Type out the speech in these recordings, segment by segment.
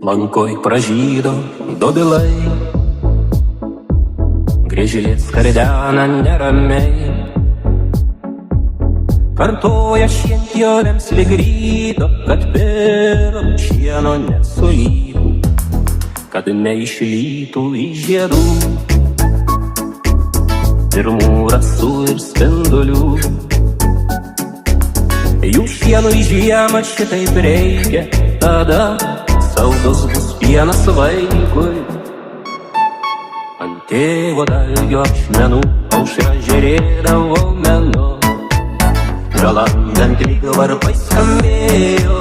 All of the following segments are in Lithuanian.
Lankoj pražydo dobilai, griežlės kardena neramiai, kartoja šienpjovėms lyg ryto, kad pilam šieno nesulytų, kad neišlytų iš žiedų pirmų rasų ir spindulių. Jų šienui žiemą šitaip reikia, tada saldus bus pienas vaikui. Ant tėvo dalgio ašmenų aušra žėrėdavo menu, pralandant lyg varpai skambėjo,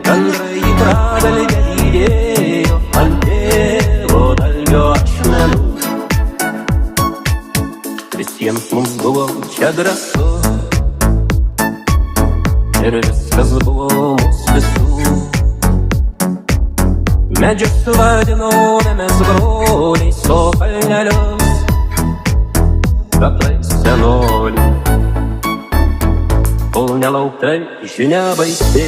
gandrai į pradalgę lydėjo. Ant tėvo dalgio ašmenų visiems mums buvo čia drąsu, ir viskas buvo mūsų visų. Medžius vadinome mes broliais, o kalnelius kapais senolių. Kol nelauktai žinia baisi,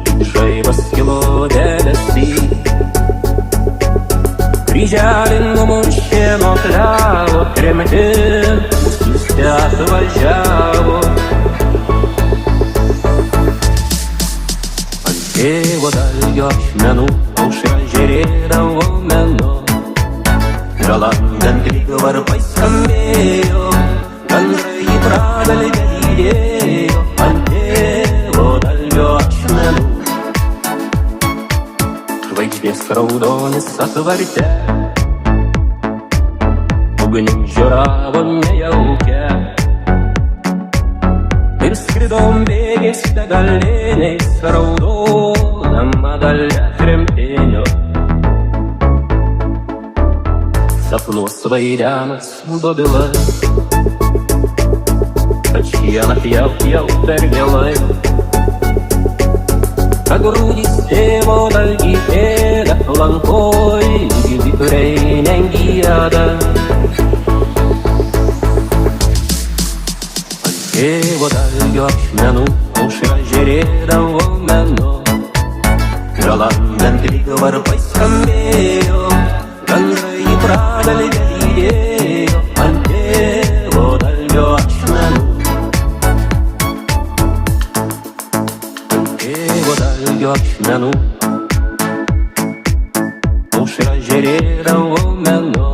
lyg žaibas kilo debesy, kryželį numušė nuo klevo tremti, mūsų atvažiavo. Tėvo dalgio ašmenų aušra žėrėdavo menu, pralandant lyg varpai skambėjo, gandrai į pradalgę lydėjo. Ant tėvo dalgio ašmenų žvaigždės raudonis atvarte, ugnim žioravo nejaukia, ir skridom bėgiais begaliniais raudonama dalia tremtinio. Sapnuos vaidenas dobilas, kad šieną jau per vėlai, kad grūdys tėvo dalgį ėda, lankoj vyturiai nengieda. Tėvo dalgio ašmenų aušra žėrėdavo menu, pralandant lyg varpai skambėjo, gandrai į pradalgę lydėjo. Ant tėvo dalgio ašmenų, ant tėvo dalgio ašmenų aušra žėrėdavo menu,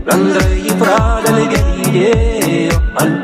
gandrai į pradalgę lydėjo. Ant